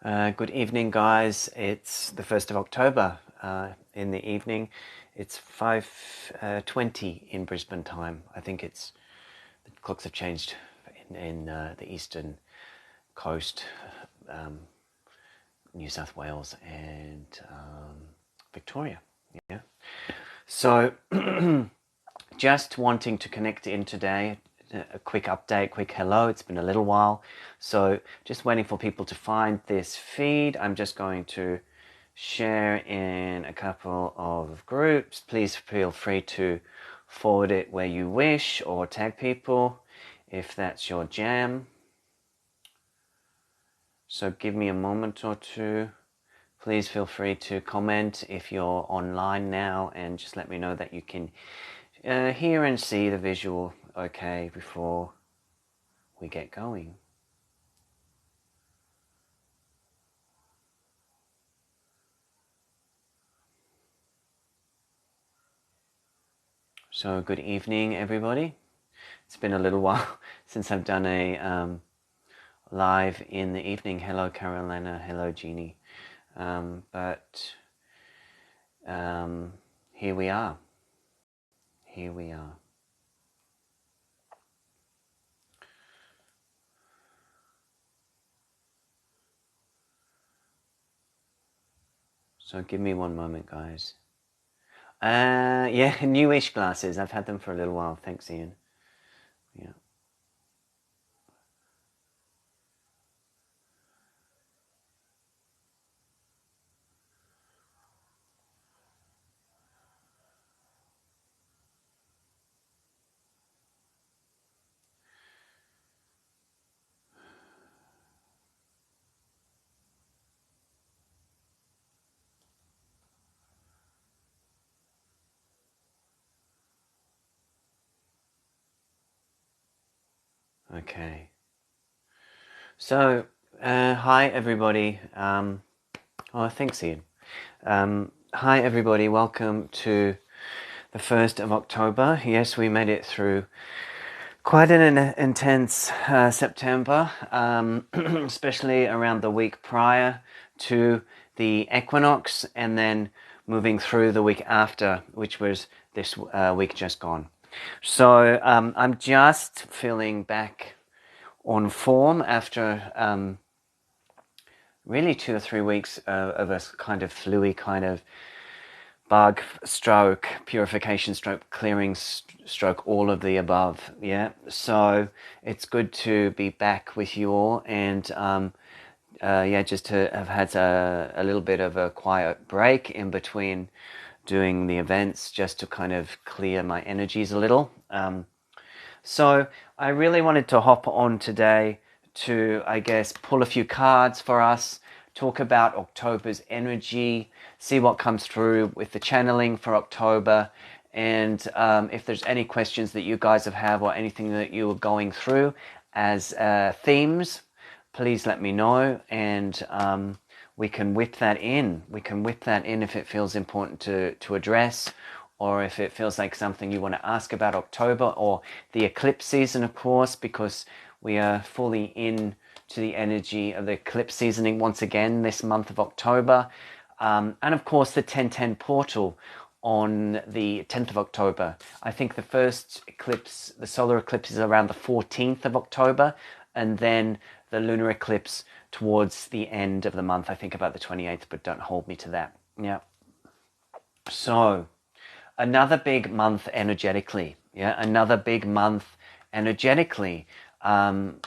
Good evening, guys. It's the 1st of October in the evening. It's 5:20 in Brisbane time. I think the clocks have changed in the eastern coast, New South Wales and Victoria. Yeah. So just wanting to connect in today. A quick update, quick hello. It's been a little while, so just waiting for people to find this feed. I'm just going to share in a couple of groups. Please feel free to forward it where you wish or tag people if that's your jam. So give me a moment or two. Please feel free to comment if you're online now and just let me know that you can hear and see the visual okay before we get going. So good evening, everybody. It's been a little while since I've done a live in the evening. Hello, Carolina. Hello, Jeannie. But here we are. Here we are. So give me one moment, guys. Yeah, newish glasses. I've had them for a little while. Thanks, Ian. Yeah. Okay. So, hi everybody. Oh, thanks, Ian. Hi everybody. Welcome to the 1st of October. Yes, we made it through quite an intense September, especially around the week prior to the equinox, and then moving through the week after, which was this week just gone. So I'm just feeling back on form after really 2 or 3 weeks of a kind of fluey kind of bug stroke, purification stroke, clearing stroke, all of the above. Yeah. So it's good to be back with you all, and yeah, just to have had a little bit of a quiet break in between doing the events, just to kind of clear my energies a little. So I really wanted to hop on today to, I guess, pull a few cards for us, talk about October's energy, see what comes through with the channeling for October, and if there's any questions that you guys have or anything that you are going through as themes, please let me know, and we can whip that in. We can whip that in if it feels important to address, or if it feels like something you want to ask about October or the eclipse season, of course, because we are fully in to the energy of the eclipse seasoning once again this month of October. And of course the 1010 portal on the 10th of October. I think the first eclipse, the solar eclipse, is around the 14th of October, and then the lunar eclipse towards the end of the month, I think about the 28th, but don't hold me to that. Yeah. So another big month energetically. Yeah, another big month energetically to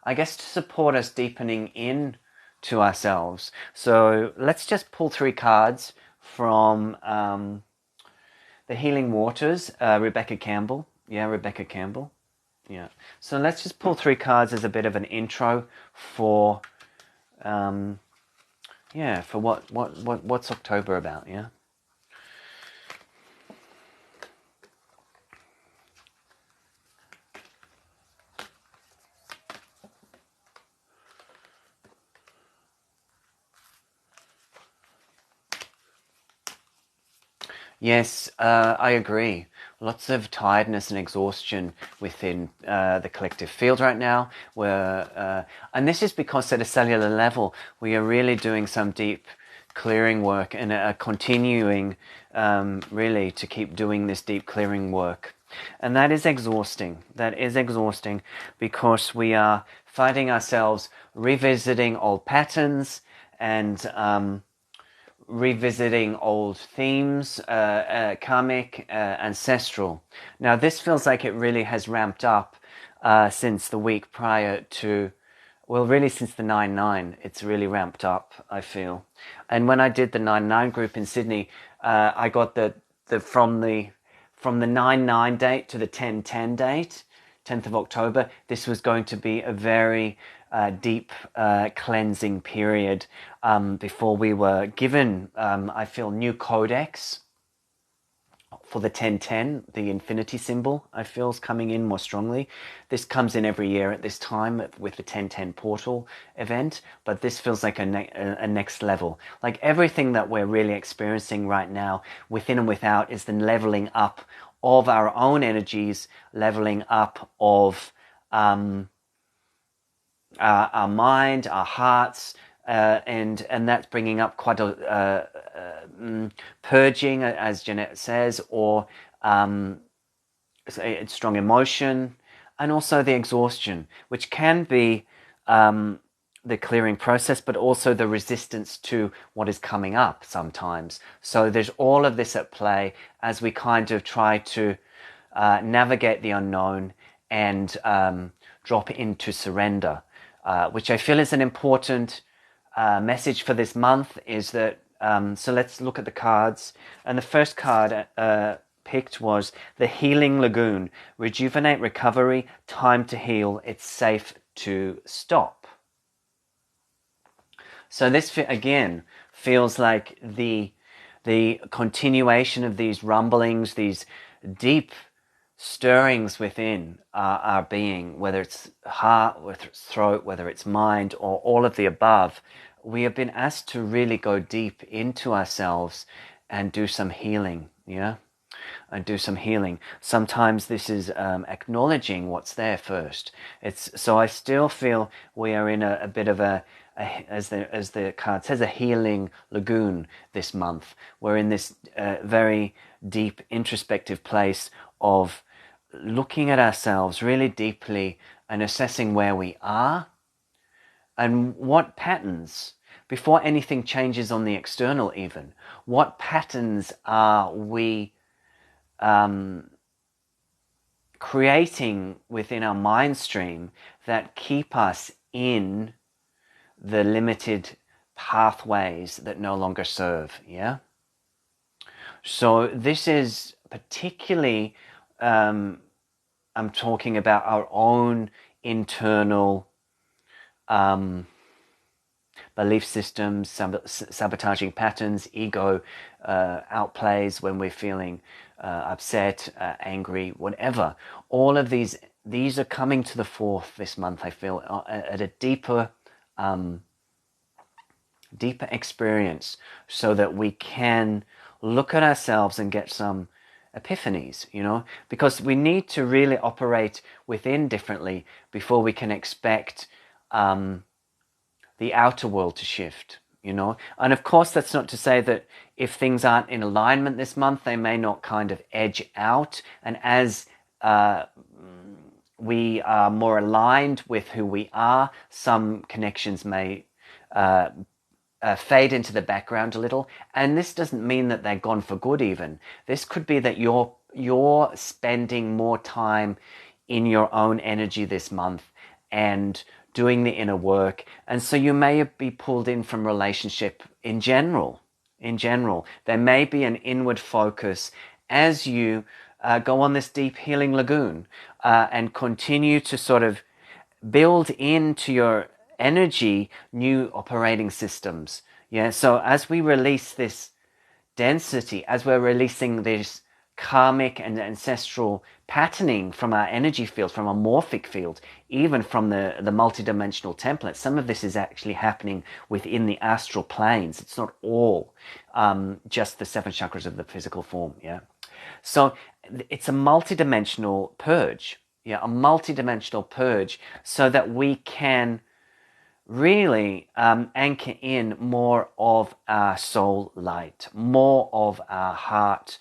I guess to support us deepening in to ourselves. So let's just pull 3 cards from the Healing Waters, Rebecca Campbell. Yeah, Rebecca Campbell. Yeah. So let's just pull 3 cards as a bit of an intro for yeah, for what's October about, yeah? Yes, I agree. Lots of tiredness and exhaustion within the collective field right now. And this is because at a cellular level, we are really doing some deep clearing work and are continuing really to keep doing this deep clearing work. And that is exhausting. That is exhausting because we are finding ourselves revisiting old patterns and revisiting old themes, karmic, ancestral. Now, this feels like it really has ramped up since the week prior to, well, really since the 9-9. It's really ramped up, I feel. And when I did the 9-9 group in Sydney, I got the from the 9-9 date to the 10-10 date, 10th of October. This was going to be a very deep cleansing period before we were given, I feel, new codex for the 10-10, the infinity symbol, I feel, is coming in more strongly. This comes in every year at this time with the 10-10 portal event, but this feels like a next level. Like everything that we're really experiencing right now, within and without, is the leveling up of our own energies, leveling up of our mind, our hearts, and that's bringing up quite a purging, as Jeanette says, or strong emotion, and also the exhaustion, which can be the clearing process, but also the resistance to what is coming up sometimes. So there's all of this at play as we kind of try to navigate the unknown and drop into surrender, which I feel is an important message for this month. Is that so let's look at the cards, and the first card picked was the Healing Lagoon. Rejuvenate, recovery, time to heal, it's safe to stop. So this again feels like the continuation of these rumblings, these deep stirrings within our being, whether it's heart, whether it's throat, whether it's mind, or all of the above. We have been asked to really go deep into ourselves and do some healing, yeah? And do some healing. Sometimes this is acknowledging what's there first. So I still feel we are in a bit of as the card says, a healing lagoon this month. We're in this very deep introspective place of looking at ourselves really deeply and assessing where we are and what patterns, before anything changes on the external even, what patterns are we creating within our mind stream that keep us in the limited pathways that no longer serve, yeah? So this is particularly, I'm talking about our own internal belief systems, sabotaging patterns, ego outplays when we're feeling upset, angry, whatever. All of these are coming to the forth this month, I feel, at a deeper experience, so that we can look at ourselves and get some epiphanies, you know, because we need to really operate within differently before we can expect the outer world to shift, you know. And of course, that's not to say that if things aren't in alignment this month, they may not kind of edge out. And as we are more aligned with who we are, some connections may fade into the background a little. And this doesn't mean that they're gone for good even. This could be that you're spending more time in your own energy this month and doing the inner work, and so you may be pulled in from relationship in general. There may be an inward focus as you go on this deep healing lagoon and continue to sort of build into your energy new operating systems. Yeah, so as we release this density, as we're releasing this karmic and ancestral patterning from our energy field, from our morphic field, even from the multidimensional template. Some of this is actually happening within the astral planes. It's not all just the 7 chakras of the physical form. Yeah, so it's a multidimensional purge. Yeah, a multidimensional purge, so that we can really anchor in more of our soul light, more of our heart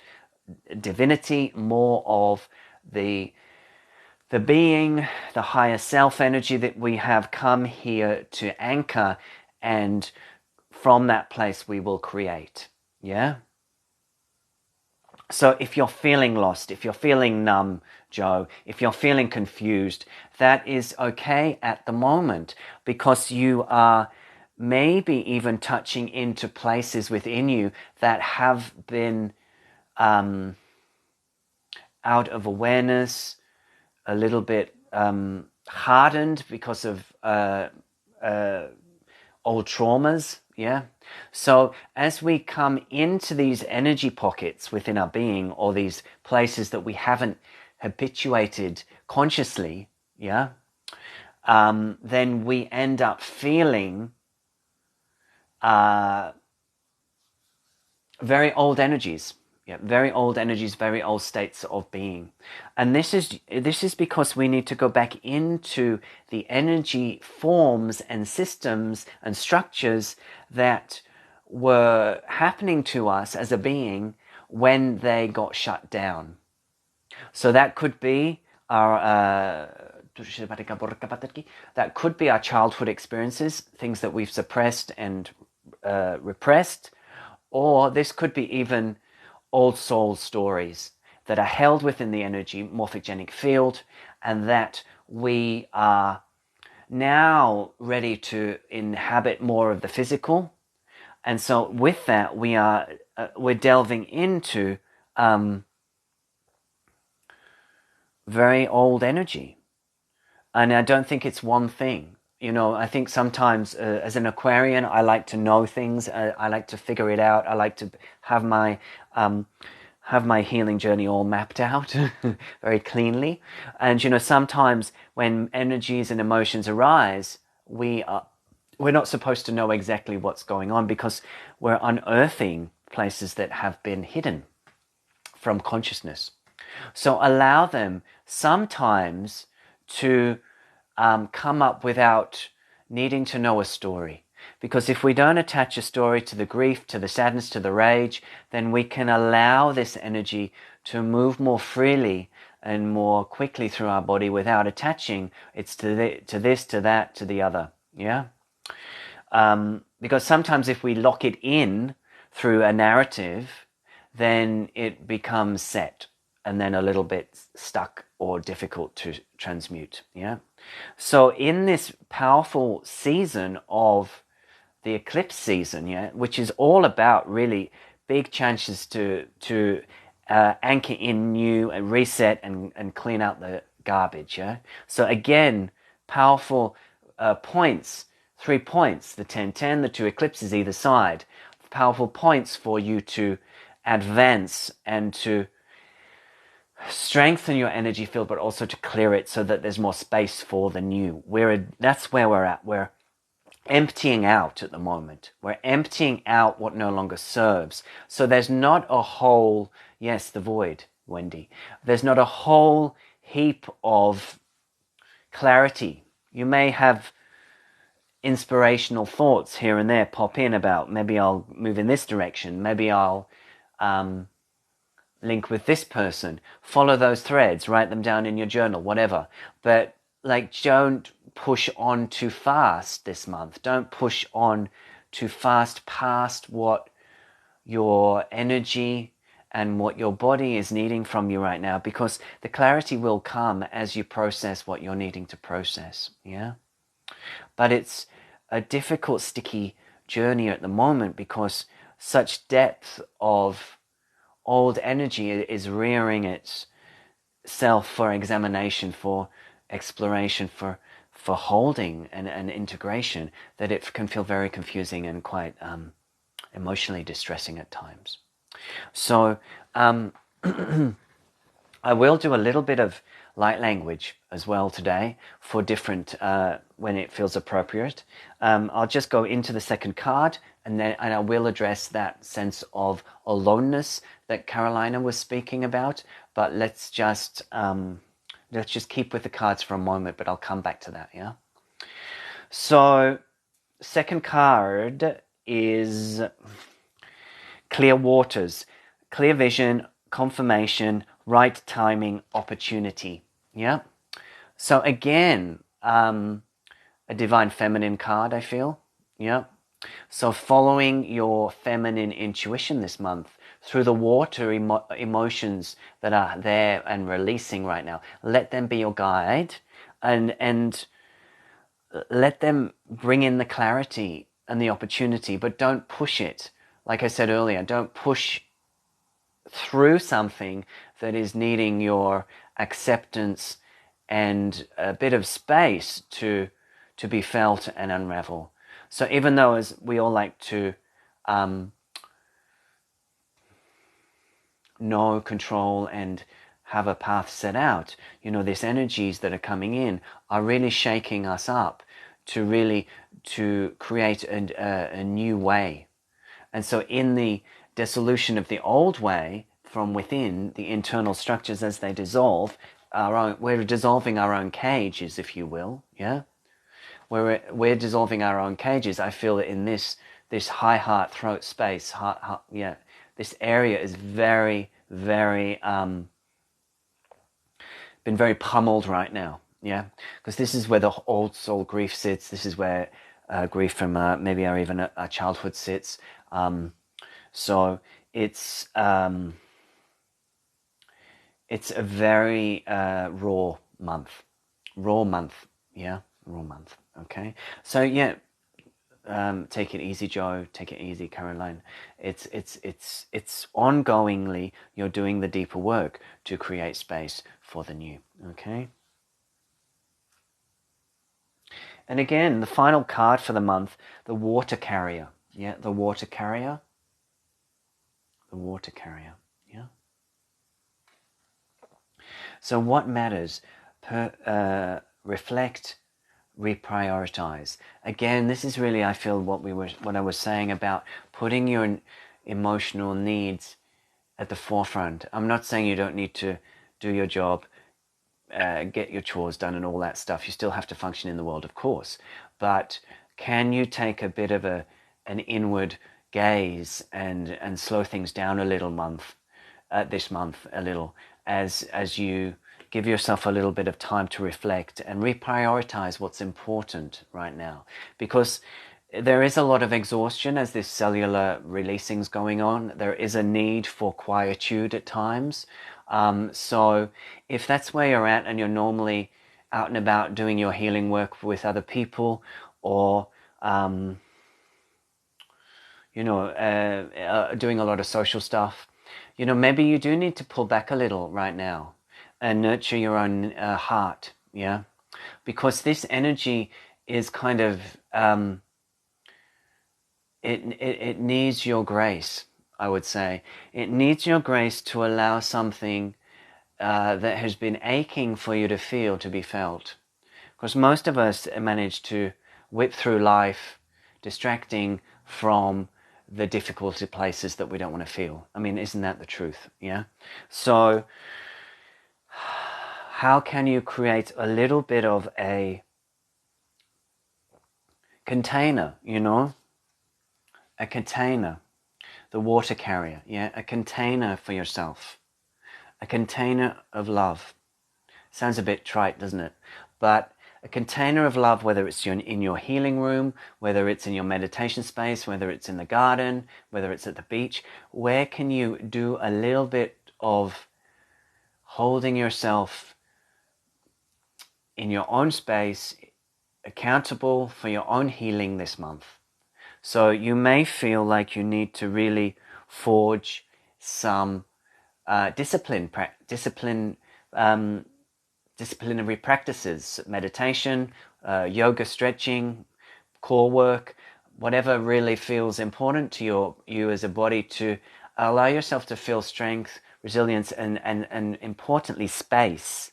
divinity, more of the being, the higher self energy that we have come here to anchor, and from that place we will create. Yeah. So if you're feeling lost, if you're feeling numb, Joe, if you're feeling confused, that is okay at the moment, because you are maybe even touching into places within you that have been out of awareness, a little bit hardened because of old traumas. Yeah. So as we come into these energy pockets within our being, or these places that we haven't habituated consciously, yeah, then we end up feeling very old energies. Yeah, very old energies, very old states of being. And this is because we need to go back into the energy forms and systems and structures that were happening to us as a being when they got shut down. So that could be our childhood experiences, things that we've suppressed and repressed, or this could be even old soul stories that are held within the energy morphogenic field, and that we are now ready to inhabit more of the physical. And so with that, we're delving into very old energy. And I don't think it's one thing. You know, I think sometimes as an Aquarian, I like to know things. I like to figure it out. I like to have my healing journey all mapped out very cleanly. And, you know, sometimes when energies and emotions arise, we're not supposed to know exactly what's going on, because we're unearthing places that have been hidden from consciousness. So allow them sometimes to come up without needing to know a story. Because if we don't attach a story to the grief, to the sadness, to the rage, then we can allow this energy to move more freely and more quickly through our body without attaching it's to this, to that, to the other. Yeah? Because sometimes if we lock it in through a narrative, then it becomes set and then a little bit stuck or difficult to transmute. Yeah. So in this powerful season of the eclipse season, yeah, which is all about really big chances to anchor in new and reset and clean out the garbage. Yeah. So again, powerful points, 3 points, the 10-10, the 2 eclipses either side, powerful points for you to advance and to strengthen your energy field, but also to clear it so that there's more space for the new. That's where we're at. We're emptying out at the moment. We're emptying out what no longer serves. So there's not a whole, yes, the void, Wendy. There's not a whole heap of clarity. You may have inspirational thoughts here and there pop in about, maybe I'll move in this direction, maybe I'll link with this person, follow those threads, write them down in your journal, whatever. But like, don't push on too fast this month. Don't push on too fast past what your energy and what your body is needing from you right now, because the clarity will come as you process what you're needing to process. Yeah. But it's a difficult, sticky journey at the moment, because such depth of old energy is rearing itself for examination, for exploration, for holding and integration, that it can feel very confusing and quite emotionally distressing at times. So I will do a little bit of light language as well today for different, when it feels appropriate. I'll just go into the second card, and I will address that sense of aloneness that Carolina was speaking about. But let's just keep with the cards for a moment, but I'll come back to that, yeah? So, second card is clear waters, clear vision, confirmation, right timing, opportunity. Yeah. So again, a divine feminine card, I feel. Yeah. So following your feminine intuition this month through the water emotions that are there and releasing right now, let them be your guide, and let them bring in the clarity and the opportunity, but don't push it. Like I said earlier, don't push through something that is needing your acceptance and a bit of space to be felt and unravel. So even though, as we all like to know, control, and have a path set out, these energies that are coming in are really shaking us up to create a new way. And so in the dissolution of the old way from within, the internal structures as they dissolve, we're dissolving our own cages, if you will, yeah? We're dissolving our own cages. I feel that in this high heart throat space, yeah, this area is very, very, been very pummeled right now, yeah? Because this is where the old soul grief sits. This is where grief from maybe or even a childhood sits. So it's a very raw month, yeah, raw month. Okay, so yeah, take it easy, Joe. Take it easy, Caroline. It's ongoingly you're doing the deeper work to create space for the new. Okay. And again, the final card for the month, the water carrier. Yeah, the water carrier. The water carrier. Yeah. So what matters? Reflect, reprioritize. Again, this is really, I feel, what I was saying about putting your emotional needs at the forefront. I'm not saying you don't need to do your job, get your chores done and all that stuff. You still have to function in the world, of course. But can you take a bit of an inward gaze and slow things down a little this month a little, as you give yourself a little bit of time to reflect and reprioritize what's important right now, because there is a lot of exhaustion as this cellular releasing's going on. There is a need for quietude at times. So if that's where you're at and you're normally out and about doing your healing work with other people, or doing a lot of social stuff, maybe you do need to pull back a little right now and nurture your own heart, yeah? Because this energy is kind of, it needs your grace, I would say. It needs your grace to allow something that has been aching for you to feel to be felt. Because most of us manage to whip through life distracting from the difficulty places that we don't want to feel. I mean, isn't that the truth? Yeah. So how can you create a little bit of a container, a container, the water carrier, yeah, a container for yourself, a container of love. Sounds a bit trite, doesn't it? But a container of love, whether it's in your healing room, whether it's in your meditation space, whether it's in the garden, whether it's at the beach, where can you do a little bit of holding yourself in your own space, accountable for your own healing this month? So you may feel like you need to really forge some disciplinary practices, meditation, yoga, stretching, core work, whatever really feels important to you as a body, to allow yourself to feel strength, resilience, and importantly space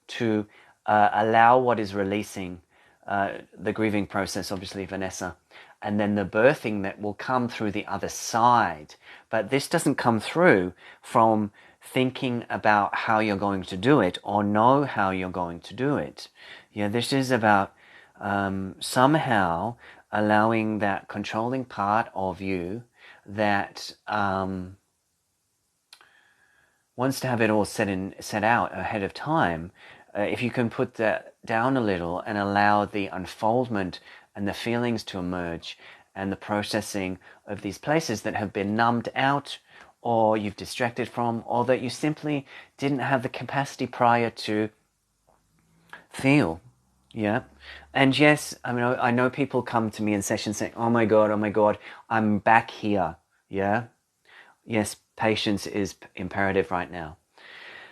to allow what is releasing, the grieving process, obviously Vanessa, and then the birthing that will come through the other side. But this doesn't come through from thinking about how you're going to do it or know how you're going to do it. Yeah, this is about somehow allowing that controlling part of you that wants to have it all set out ahead of time. If you can put that down a little and allow the unfoldment and the feelings to emerge and the processing of these places that have been numbed out or you've distracted from, or that you simply didn't have the capacity prior to feel. Yeah. And yes, I mean, I know people come to me in sessions saying, oh my God, I'm back here. Yeah. Yes, patience is imperative right now.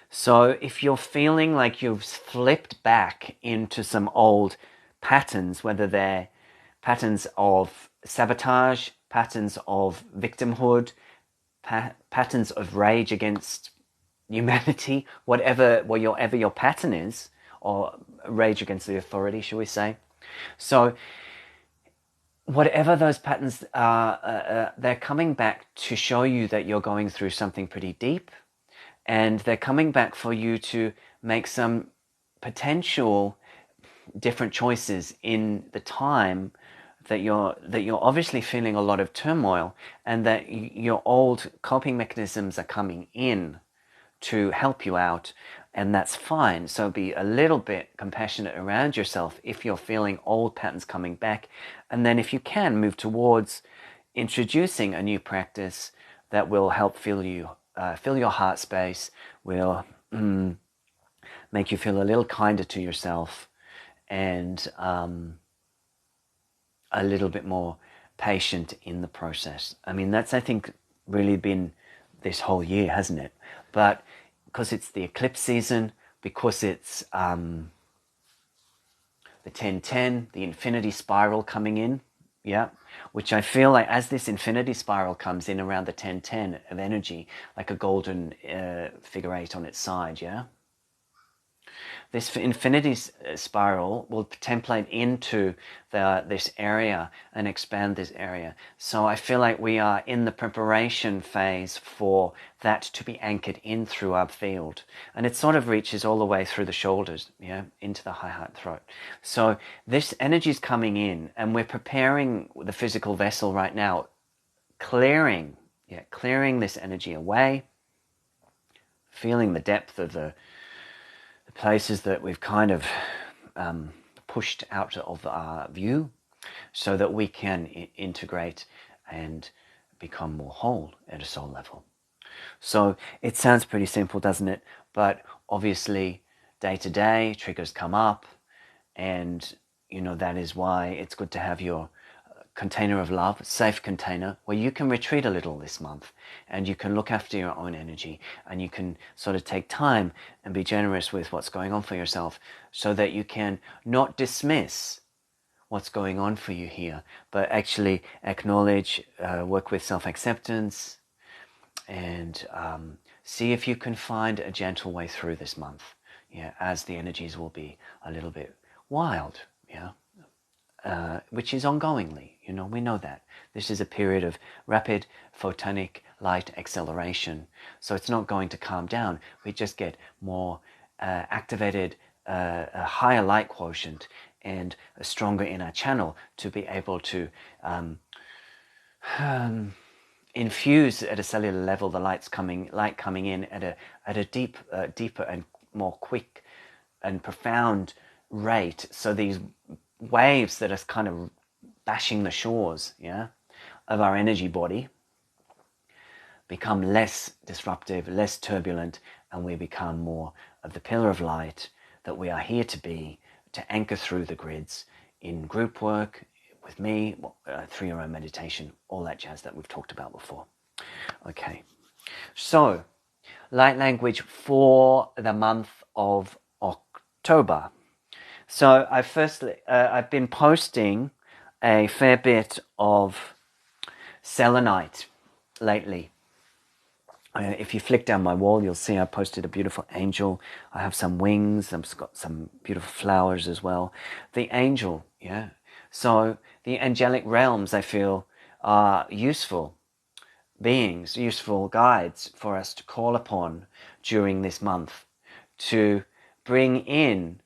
So if you're feeling like you've flipped back into some old patterns, whether they're patterns of sabotage, patterns of victimhood, patterns of rage against humanity, whatever your pattern is, or rage against the authority, shall we say. So whatever those patterns are, they're coming back to show you that you're going through something pretty deep, and they're coming back for you to make some potential different choices in the time that you're obviously feeling a lot of turmoil, and that your old coping mechanisms are coming in to help you out, and that's fine. So be a little bit compassionate around yourself if you're feeling old patterns coming back, and then if you can move towards introducing a new practice that will help fill your heart space, will make you feel a little kinder to yourself, and a little bit more patient in the process. I mean, that's, I think, really been this whole year, hasn't it? But because it's the eclipse season, because it's the 10-10, the infinity spiral coming in, yeah, which I feel like as this infinity spiral comes in around the 10-10 of energy, like a golden figure 8 on its side, yeah? This infinity spiral will template into this area and expand this area. So I feel like we are in the preparation phase for that to be anchored in through our field. And it sort of reaches all the way through the shoulders, yeah, into the high heart throat. So this energy is coming in, and we're preparing the physical vessel right now, clearing this energy away, feeling the depth of the places that we've kind of pushed out of our view, so that we can integrate and become more whole at a soul level. So it sounds pretty simple, doesn't it? But obviously day to day triggers come up, and that is why it's good to have your container of love, safe container, where you can retreat a little this month, and you can look after your own energy, and you can sort of take time and be generous with what's going on for yourself, so that you can not dismiss what's going on for you here, but actually acknowledge, work with self-acceptance, and see if you can find a gentle way through this month, yeah, as the energies will be a little bit wild, yeah. Which is ongoingly, we know that. This is a period of rapid photonic light acceleration. So it's not going to calm down. We just get more activated, a higher light quotient, and a stronger inner channel to be able to infuse at a cellular level the light coming in at a deeper and more quick and profound rate. So these waves that are kind of bashing the shores, yeah, of our energy body become less disruptive, less turbulent, and we become more of the pillar of light that we are here to be, to anchor through the grids in group work, with me, through your own meditation, all that jazz that we've talked about before. Okay, so light language for the month of October. So I've been posting a fair bit of selenite lately. If you flick down my wall, you'll see I posted a beautiful angel. I have some wings. I've got some beautiful flowers as well. The angel, yeah. So the angelic realms, I feel, are useful beings, useful guides for us to call upon during this month to bring in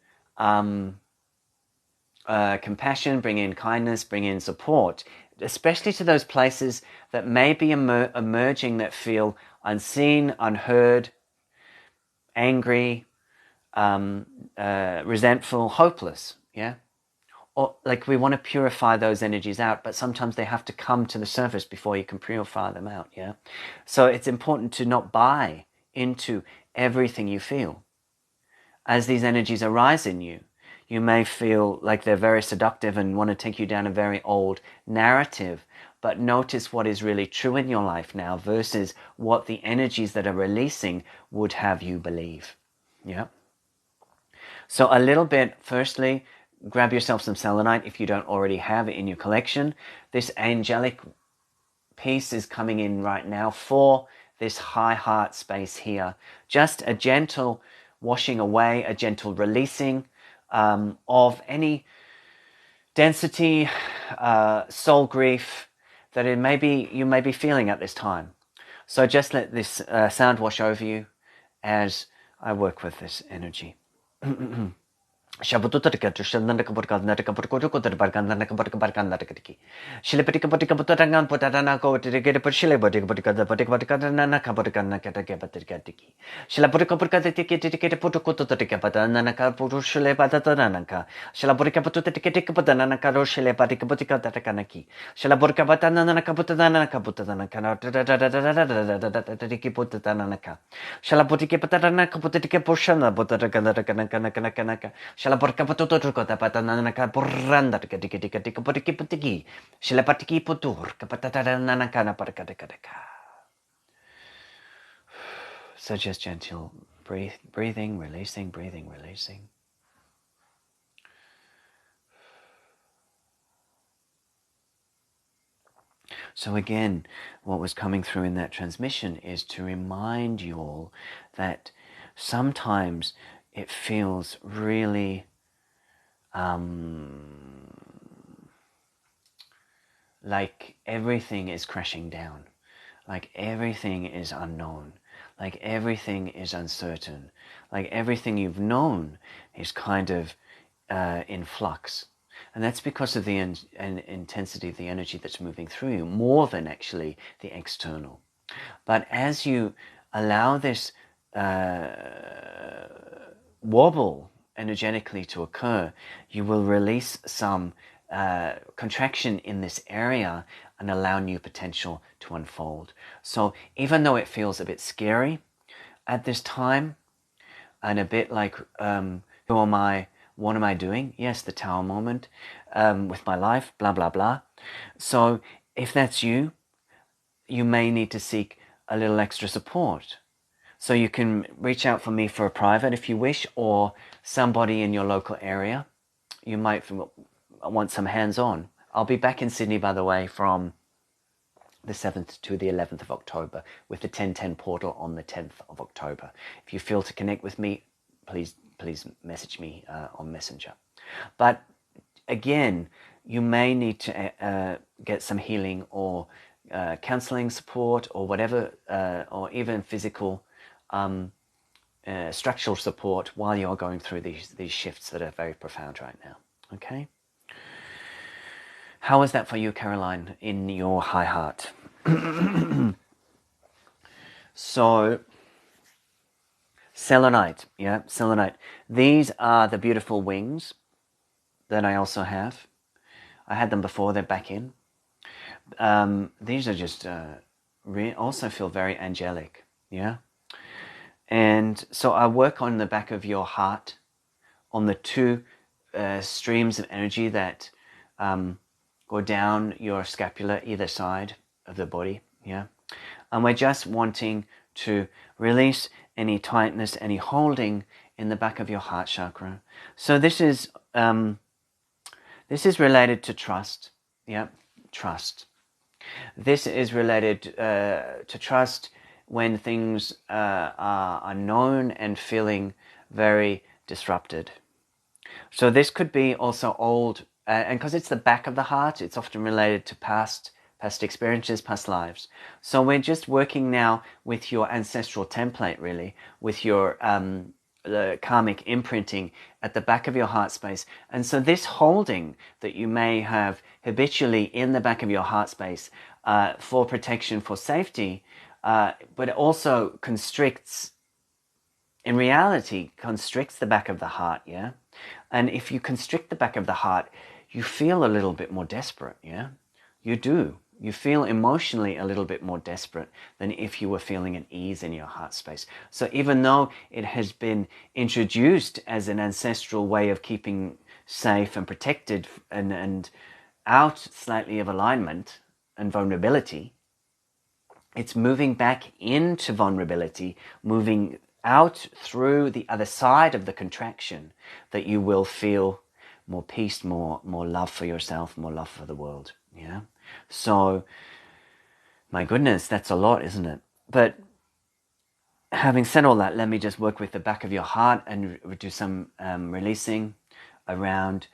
compassion, bring in kindness, bring in support, especially to those places that may be emerging that feel unseen, unheard, angry, resentful, hopeless, yeah? Or like we want to purify those energies out, but sometimes they have to come to the surface before you can purify them out, yeah? So it's important to not buy into everything you feel. As these energies arise in you, you may feel like they're very seductive and want to take you down a very old narrative, but notice what is really true in your life now versus what the energies that are releasing would have you believe. Yeah. So a little bit, firstly, grab yourself some selenite if you don't already have it in your collection. This angelic piece is coming in right now for this high heart space here. Just a gentle washing away, a gentle releasing of any density, soul grief that you may be feeling at this time. So just let this sound wash over you as I work with this energy. Shabututarika to Shandanakaburkanatakaburkodukotarbarkanatakaburkabarkanataki. Shilipatikaputikaputarangan Putaranago to get a Pushilebotikaputikapatikatanakaburkanakatakapatiki. Shilapurikapurkatiki Putukututikapatanakanaka Putushilepatatanaka. Shilapurikaputikaputananakaro Shilepatikaputikatakanaki. Shilapurkapatananakaputananaka. Shalaputikapataranakaputikapurshana Butarakanaka. Shalaporkapatuturkota patananaka burranda tikatikatikatikaporikipatiki. Shilapatiki putur kapatatananakana parakatakataka. So just gentle breathing, releasing, breathing, releasing. So again, what was coming through in that transmission is to remind you all that sometimes it feels really like everything is crashing down, like everything is unknown, like everything is uncertain, like everything you've known is kind of in flux. And that's because of the intensity of the energy that's moving through you, more than actually the external. But as you allow this wobble energetically to occur, you will release some contraction in this area and allow new potential to unfold. So even though it feels a bit scary at this time and a bit like, who am I? What am I doing? Yes, the Tower moment with my life, blah, blah, blah. So if that's you, you may need to seek a little extra support. So you can reach out for me for a private if you wish, or somebody in your local area. You might want some hands-on. I'll be back in Sydney, by the way, from the 7th to the 11th of October with the 1010 portal on the 10th of October. If you feel to connect with me, please message me on Messenger. But again, you may need to get some healing or counseling support or whatever, or even physical structural support while you're going through these shifts that are very profound right now. Okay? How is that for you, Caroline, in your high heart? So, Selenite, yeah, Selenite. These are the beautiful wings that I also have. I had them before, they're back in. These are just also feel very angelic, yeah? And so I work on the back of your heart, on the two streams of energy that go down your scapula either side of the body, yeah? And we're just wanting to release any tightness, any holding in the back of your heart chakra. So this is related to trust, yeah? Trust. This is related to trust when things are known and feeling very disrupted. So this could be also old, and because it's the back of the heart, it's often related to past experiences, past lives. So we're just working now with your ancestral template, really, with your the karmic imprinting at the back of your heart space. And so this holding that you may have habitually in the back of your heart space for protection, for safety, but it also constricts, in reality, constricts the back of the heart, yeah? And if you constrict the back of the heart, you feel a little bit more desperate, yeah? You do. You feel emotionally a little bit more desperate than if you were feeling at ease in your heart space. So even though it has been introduced as an ancestral way of keeping safe and protected and out slightly of alignment and vulnerability, it's moving back into vulnerability, moving out through the other side of the contraction, that you will feel more peace, more love for yourself, more love for the world. Yeah. So, my goodness, that's a lot, isn't it? But having said all that, let me just work with the back of your heart and do some releasing around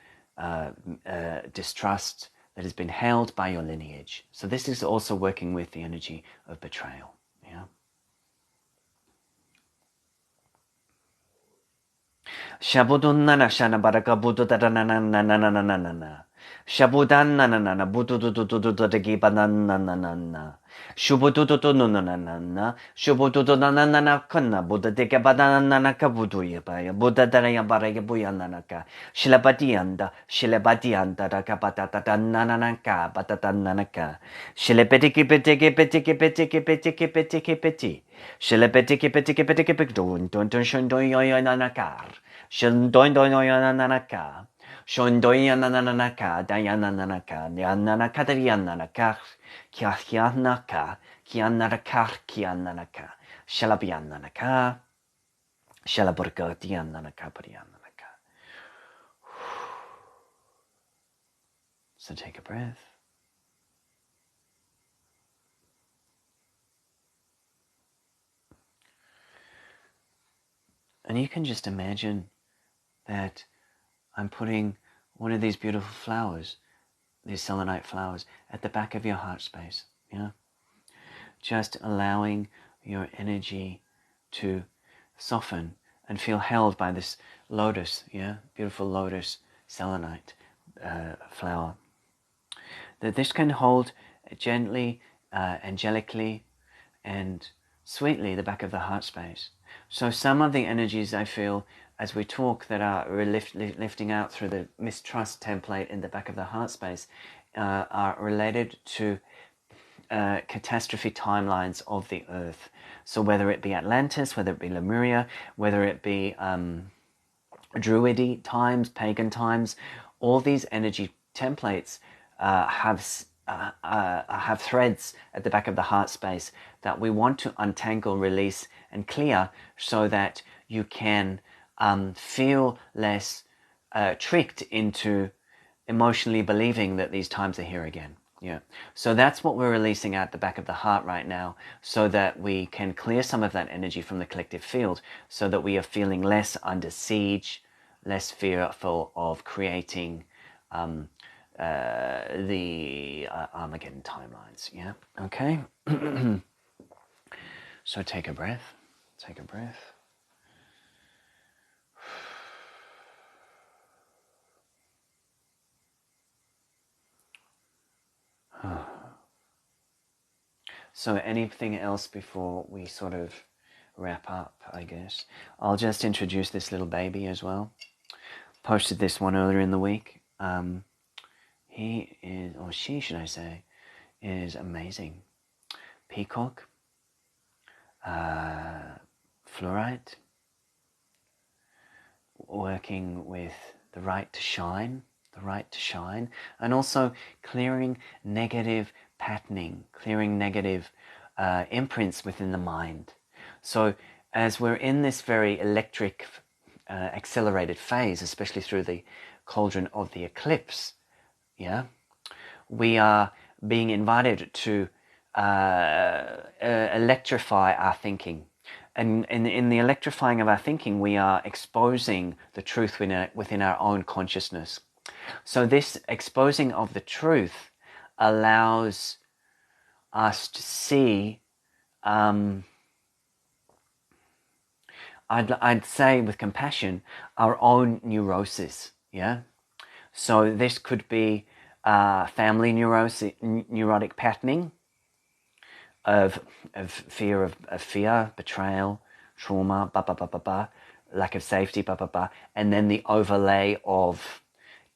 distrust that has been held by your lineage. So this is also working with the energy of betrayal. Yeah. Shabudunana shana baraka budu da na na na na na na na na na. Shabudan na na na na budu du du du du du de giba na na na na na. Shubudu du du no na na na na. Shubudu du na na na na kana buda de giba na na na ka budu ya ba ya buda da ya bara ya buya na na ka. Shilabadianda da ka batata da na na na ka batata na na ka. Shilebetiki betiki betiki betiki betiki betiki betiki. Shilebetiki betiki betiki betiki don don don shon don yo yo na na ka. Shondoindoyananaka. Shondoyananaka. Dayananaka. Yananaka. Yananaka. Kianaka. Kianaka. Kianaka. Shalabiananaka. Shalaburga. Diananaka. Pariananaka. So take a breath. And you can just imagine that I'm putting one of these beautiful flowers, these selenite flowers, at the back of your heart space, yeah? Just allowing your energy to soften and feel held by this lotus, yeah? Beautiful lotus selenite flower. That this can hold gently, angelically, and sweetly the back of the heart space. So some of the energies I feel as we talk that are lifting out through the mistrust template in the back of the heart space are related to catastrophe timelines of the earth. So whether it be Atlantis, whether it be Lemuria, whether it be Druidy times, pagan times, all these energy templates have threads at the back of the heart space that we want to untangle, release, and clear so that you can feel less tricked into emotionally believing that these times are here again. Yeah. So that's what we're releasing out the back of the heart right now, so that we can clear some of that energy from the collective field, so that we are feeling less under siege, less fearful of creating the Armageddon timelines. Yeah. Okay. So take a breath. Take a breath. So anything else before we sort of wrap up, I guess? I'll just introduce this little baby as well. Posted this one earlier in the week. He is, or she should I say, is amazing. Peacock, Fluorite, working with the right to shine, and also clearing negative patterning, clearing negative imprints within the mind. So as we're in this very electric, accelerated phase, especially through the cauldron of the eclipse, yeah, we are being invited to electrify our thinking. And in the electrifying of our thinking, we are exposing the truth within our own consciousness. So this exposing of the truth allows us to see, I'd say with compassion, our own neurosis. Yeah. So this could be family neurotic patterning of fear of fear, betrayal, trauma, lack of safety, and then the overlay of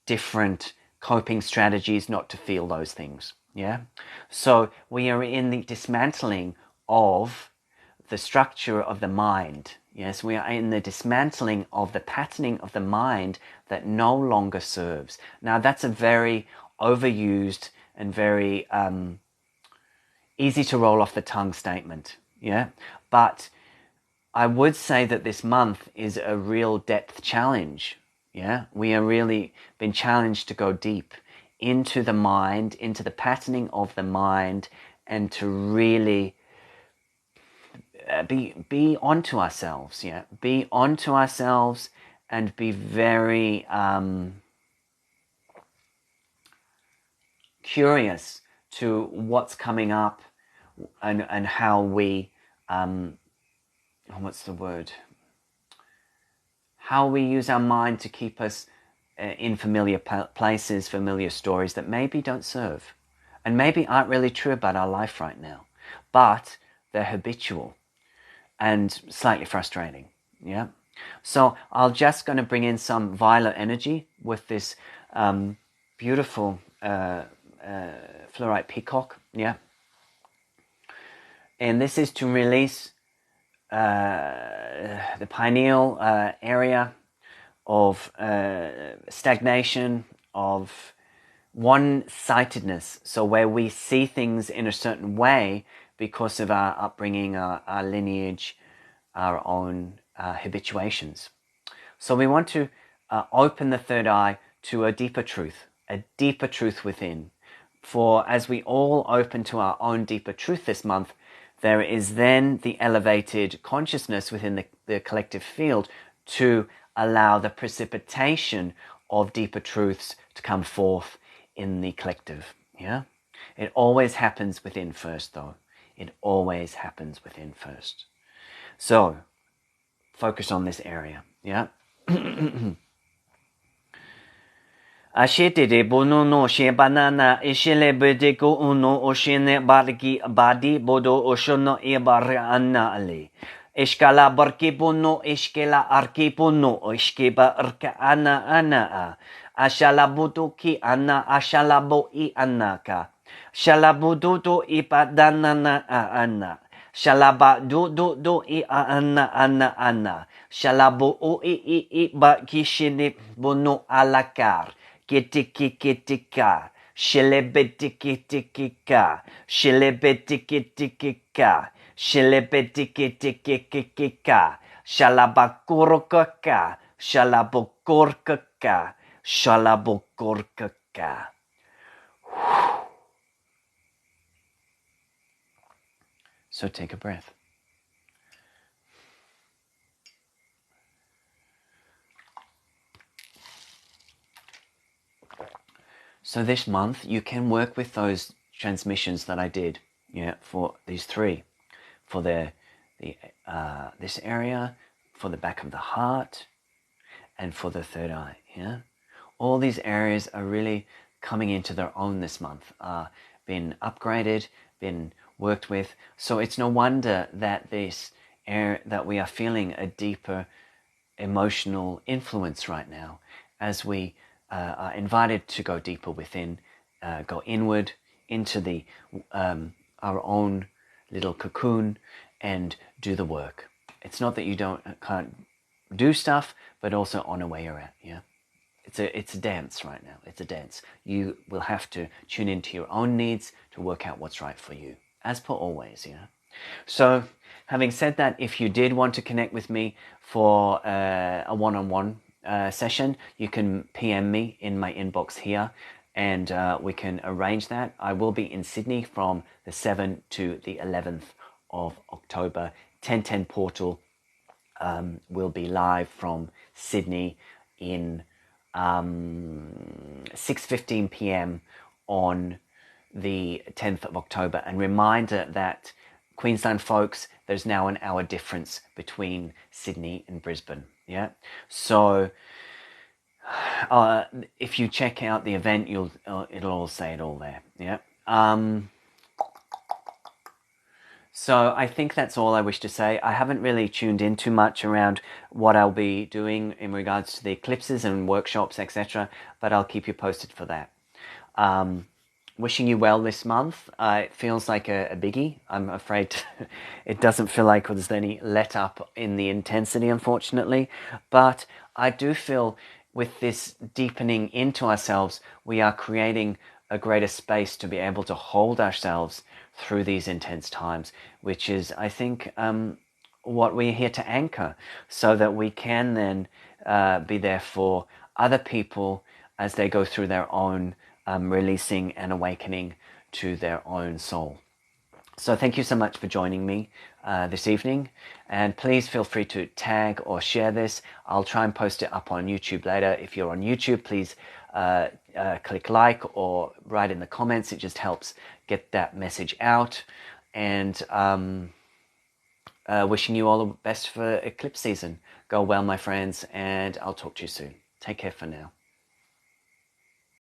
different coping strategies not to feel those things. Yeah. So we are in the dismantling of the structure of the mind. Yes, we are in the dismantling of the patterning of the mind that no longer serves. Now that's a very overused and very easy to roll off the tongue statement. Yeah, but I would say that this month is a real depth challenge. Yeah, we are really been challenged to go deep into the mind, into the patterning of the mind, and to really be onto ourselves. Yeah, be onto ourselves and be very curious to what's coming up and how we what's the word? How we use our mind to keep us in familiar places, familiar stories that maybe don't serve and maybe aren't really true about our life right now, but they're habitual and slightly frustrating. Yeah. So I'm just going to bring in some violet energy with this beautiful fluorite peacock. Yeah. And this is to release the pineal area of stagnation, of one-sightedness. So where we see things in a certain way because of our upbringing, our lineage, our own habituations. So we want to open the third eye to a deeper truth within. For as we all open to our own deeper truth this month, there is then the elevated consciousness within the collective field to allow the precipitation of deeper truths to come forth in the collective. Yeah, it always happens within first, though. It always happens within first. So focus on this area. Yeah. Ashitide bono no she banana ishile bedeko uno oshine barki badi bodo oshono e barana ali. Eshkala barkipono eshkela arkipono eshkeba arka ana a. Ashala butuki ana ashala bo I anaka. Shalabududo ipadanana ana. Shalaba do I ana. Shalabo o I ba kishine bono alakar. Kitika. Shelebetikika. Shelebetikika. Shelebetikika. Shalabakurkaka. Shalabokorkaka. Shalabokorkaka. So take a breath. So this month you can work with those transmissions that I did, yeah, for these three, for this area, for the back of the heart, and for the third eye. Yeah, all these areas are really coming into their own this month, been upgraded, been worked with. So it's no wonder that that we are feeling a deeper emotional influence right now as we are invited to go deeper within, go inward into our own little cocoon and do the work. It's not that you can't do stuff, but also honor where you're at. Yeah, it's a dance right now. It's a dance. You will have to tune into your own needs to work out what's right for you, as per always. Yeah. So, having said that, if you did want to connect with me for a one-on-one session, you can PM me in my inbox here. and we can arrange that. I will be in Sydney from the 7th to the 11th of October. 1010 portal will be live from Sydney in 6:15 p.m. on the 10th of October. And reminder that Queensland folks, there's now an hour difference between Sydney and Brisbane. Yeah, so if you check out the event, it'll all say it all there. Yeah. So I think that's all I wish to say. I haven't really tuned in too much around what I'll be doing in regards to the eclipses and workshops, etc. But I'll keep you posted for that. Wishing you well this month. It feels like a biggie. I'm afraid it doesn't feel like there's any let up in the intensity, unfortunately. But I do feel with this deepening into ourselves, we are creating a greater space to be able to hold ourselves through these intense times, which is, I think, what we're here to anchor, so that we can then be there for other people as they go through their own releasing and awakening to their own soul. So thank you so much for joining me this evening, and please feel free to tag or share this. I'll try and post it up on YouTube later. If you're on YouTube, please click like or write in the comments. It just helps get that message out. And wishing you all the best for eclipse season. Go well, my friends, and I'll talk to you soon. Take care for now.